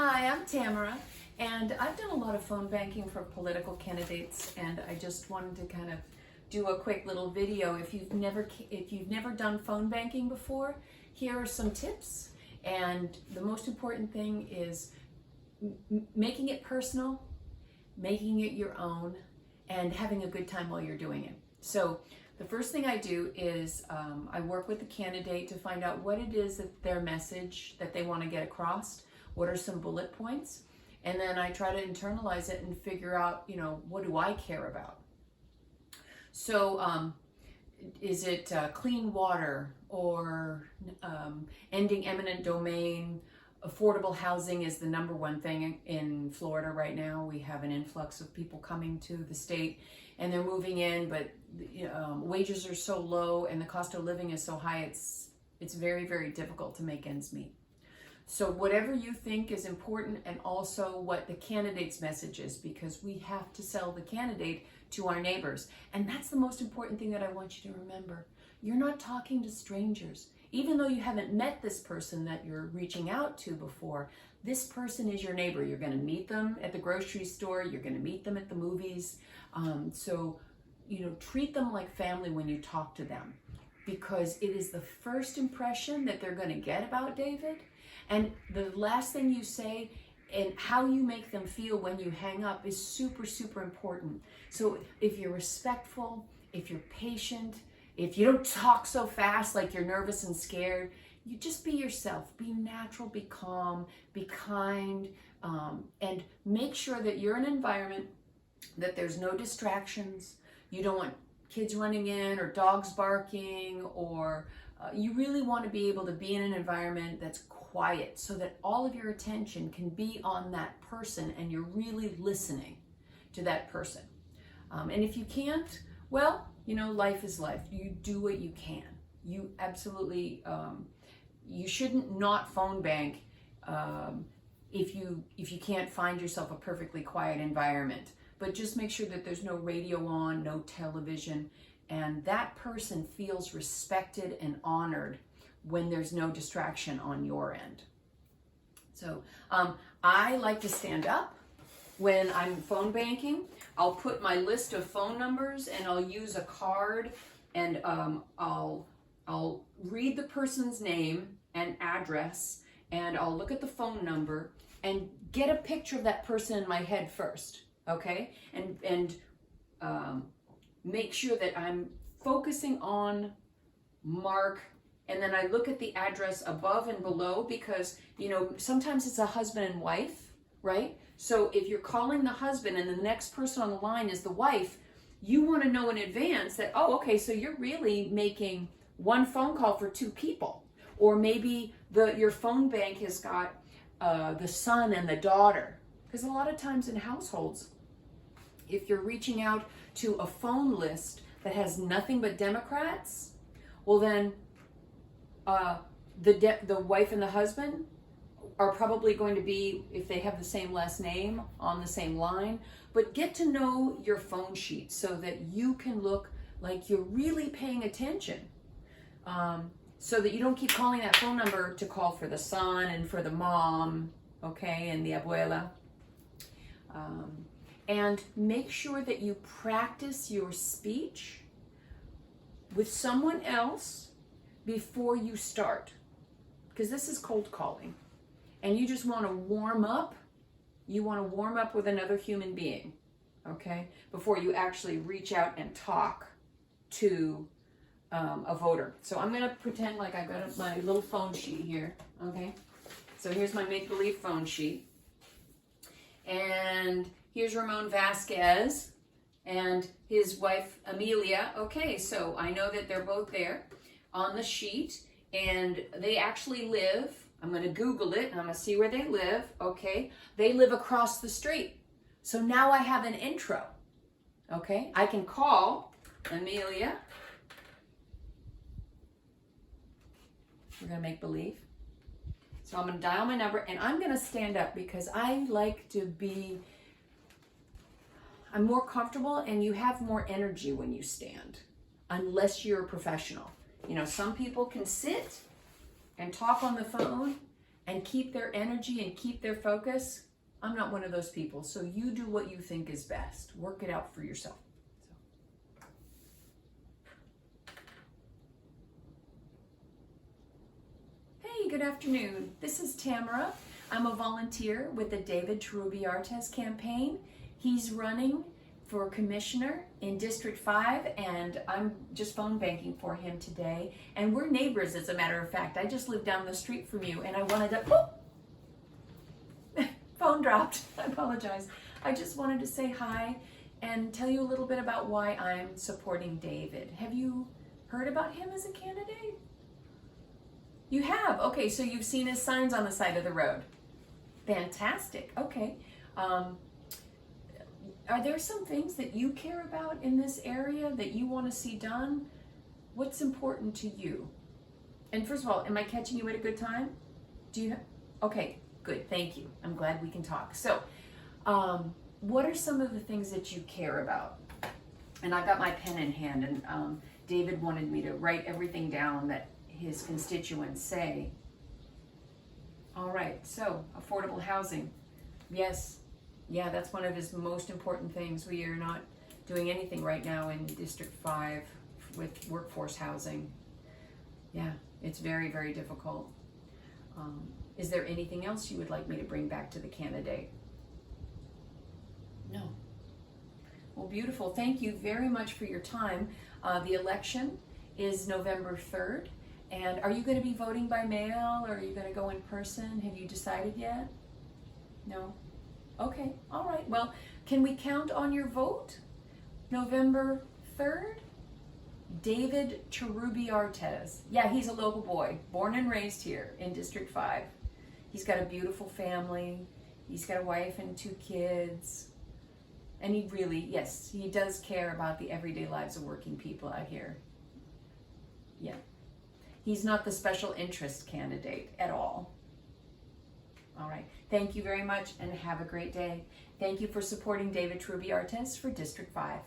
Hi, I'm Tamara, and I've done a lot of phone banking for political candidates, and I just wanted to kind of do a quick little video. If you've never done phone banking before, here are some tips. And the most important thing is making it personal, making it your own, and having a good time while you're doing it. So the first thing I do is I work with the candidate to find out what it is that their message that they want to get across. What are some bullet points? And then I try to internalize it and figure out, what do I care about? So is it clean water or ending eminent domain? Affordable housing is the #1 thing in Florida right now. We have an influx of people coming to the state and they're moving in, but wages are so low and the cost of living is so high, it's very, very difficult to make ends meet. So whatever you think is important, and also what the candidate's message is, because we have to sell the candidate to our neighbors. And that's the most important thing that I want you to remember. You're not talking to strangers. Even though you haven't met this person that you're reaching out to before, this person is your neighbor. You're going to meet them at the grocery store. You're going to meet them at the movies. So treat them like family when you talk to them, because it is the first impression that they're going to get about David. And the last thing you say and how you make them feel when you hang up is super, super important. So if you're respectful, if you're patient, if you don't talk so fast like you're nervous and scared, you just be yourself. Be natural, be calm, be kind, and make sure that you're in an environment that there's no distractions. You don't want kids running in or dogs barking, or you really want to be able to be in an environment that's quiet so that all of your attention can be on that person and you're really listening to that person. And if you can't, well, life is life. You do what you can. You absolutely, you shouldn't not phone bank if you can't find yourself a perfectly quiet environment. But just make sure that there's no radio on, no television, and that person feels respected and honored when there's no distraction on your end. So I like to stand up when I'm phone banking. I'll put my list of phone numbers and I'll use a card, and I'll read the person's name and address, and I'll look at the phone number and get a picture of that person in my head first, okay? And make sure that I'm focusing on Mark, and then I look at the address above and below, because sometimes it's a husband and wife, right? So if you're calling the husband and the next person on the line is the wife, you want to know in advance that, oh, okay, so you're really making one phone call for 2 people. Or maybe your phone bank has got the son and the daughter. Because a lot of times in households, if you're reaching out to a phone list that has nothing but Democrats, well then the wife and the husband are probably going to be, if they have the same last name, on the same line. But get to know your phone sheet so that you can look like you're really paying attention, so that you don't keep calling that phone number to call for the son and for the mom, okay, and the abuela. And make sure that you practice your speech with someone else before you start, because this is cold calling and you just want to warm up. You want to warm up with another human being, okay, before you actually reach out and talk to a voter. So I'm going to pretend like I got my little phone sheet here, okay? So here's my make-believe phone sheet. And here's Ramon Vasquez and his wife, Amelia. Okay, so I know that they're both there on the sheet, and they actually live, I'm going to Google it, and I'm going to see where they live, okay? They live across the street. So now I have an intro, okay? I can call Amelia. We're going to make believe. So I'm going to dial my number, and I'm going to stand up because I like to be, I'm more comfortable, and you have more energy when you stand, unless you're a professional. Some people can sit and talk on the phone and keep their energy and keep their focus, I'm not one of those people. So you do what you think is best. Work it out for yourself. Hey, good afternoon. This is Tamara. I'm a volunteer with the David Cherubi-Artez campaign. He's running for commissioner in District 5, and I'm just phone banking for him today. And we're neighbors, as a matter of fact. I just live down the street from you, and I wanted to, phone dropped. I apologize. I just wanted to say hi and tell you a little bit about why I'm supporting David. Have you heard about him as a candidate? You have? Okay, so you've seen his signs on the side of the road. Fantastic. Okay. Are there some things that you care about in this area that you want to see done? What's important to you? And first of all, am I catching you at a good time? Do you? Okay, good. Thank you. I'm glad we can talk. So, what are some of the things that you care about? And I've got my pen in hand, and David wanted me to write everything down that his constituents say. All right, so affordable housing. Yes. Yeah, that's one of his most important things. We are not doing anything right now in District 5 with workforce housing. Yeah, it's very, very difficult. Is there anything else you would like me to bring back to the candidate? No. Well, beautiful. Thank you very much for your time. The election is November 3rd. And are you going to be voting by mail, or are you going to go in person? Have you decided yet? No? Okay, all right. Well, can we count on your vote? November 3rd? David Cherubi-Artez. Yeah, he's a local boy, born and raised here in District 5. He's got a beautiful family. He's got a wife and 2 kids. And he really, yes, he does care about the everyday lives of working people out here. Yeah. He's not the special interest candidate at all. All right. Thank you very much, and have a great day. Thank you for supporting David Cherubi-Artez for District 5.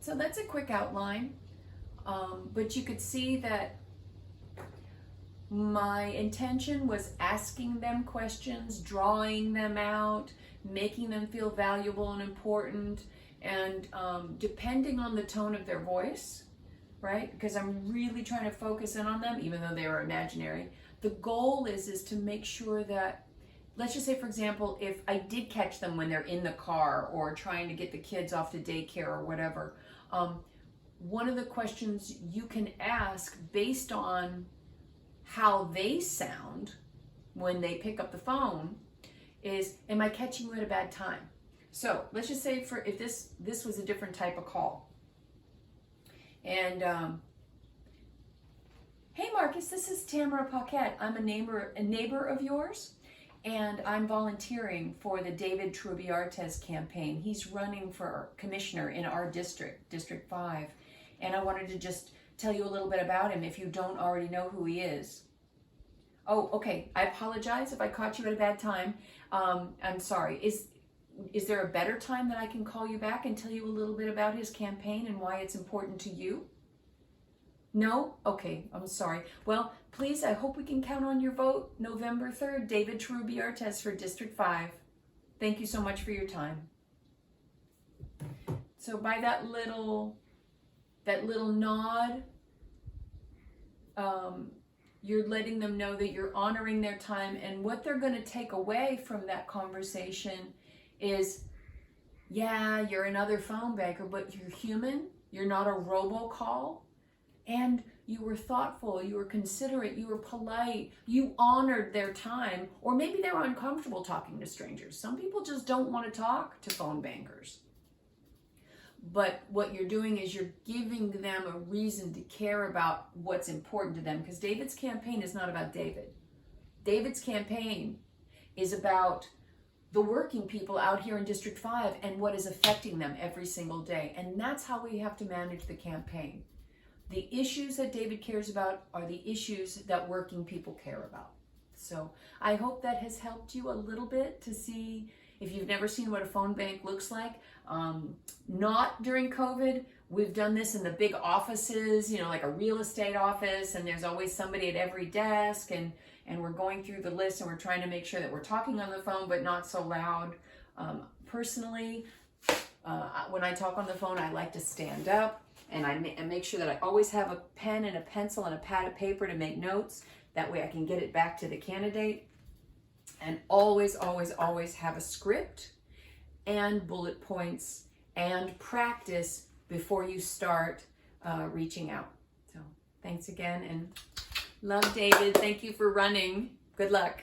So that's a quick outline, but you could see that my intention was asking them questions, drawing them out, making them feel valuable and important, and depending on the tone of their voice, right? Because I'm really trying to focus in on them, even though they are imaginary. The goal is to make sure that, let's just say, for example, if I did catch them when they're in the car or trying to get the kids off to daycare or whatever, one of the questions you can ask based on how they sound when they pick up the phone is, am I catching you at a bad time? So let's just say if this was a different type of call. And hey Marcus, this is Tamara Paquette. I'm a neighbor of yours, and I'm volunteering for the David Cherubi-Artez campaign. He's running for commissioner in our district, District 5. And I wanted to just tell you a little bit about him if you don't already know who he is. Oh, okay. I apologize if I caught you at a bad time. I'm sorry. Is there a better time that I can call you back and tell you a little bit about his campaign and why it's important to you? No? Okay, I'm sorry. Well, please, I hope we can count on your vote. November 3rd, David Cherubi-Artez for District 5. Thank you so much for your time. So by that little nod, you're letting them know that you're honoring their time, and what they're going to take away from that conversation is, yeah, you're another phone banker, but you're human. You're not a robocall. And you were thoughtful, you were considerate, you were polite, you honored their time, or maybe they were uncomfortable talking to strangers. Some people just don't want to talk to phone bankers. But what you're doing is you're giving them a reason to care about what's important to them, because David's campaign is not about David. David's campaign is about the working people out here in District 5 and what is affecting them every single day. And that's how we have to manage the campaign. The issues that David cares about are the issues that working people care about. So I hope that has helped you a little bit to see If you've never seen what a phone bank looks like, not during COVID, we've done this in the big offices, you know, like a real estate office, and there's always somebody at every desk, and we're going through the list and we're trying to make sure that we're talking on the phone but not so loud. Personally, when I talk on the phone, I like to stand up, and I make sure that I always have a pen and a pencil and a pad of paper to make notes. That way I can get it back to the candidate. And always, always, always have a script and bullet points and practice before you start reaching out. So thanks again, and love, David. Thank you for running. Good luck.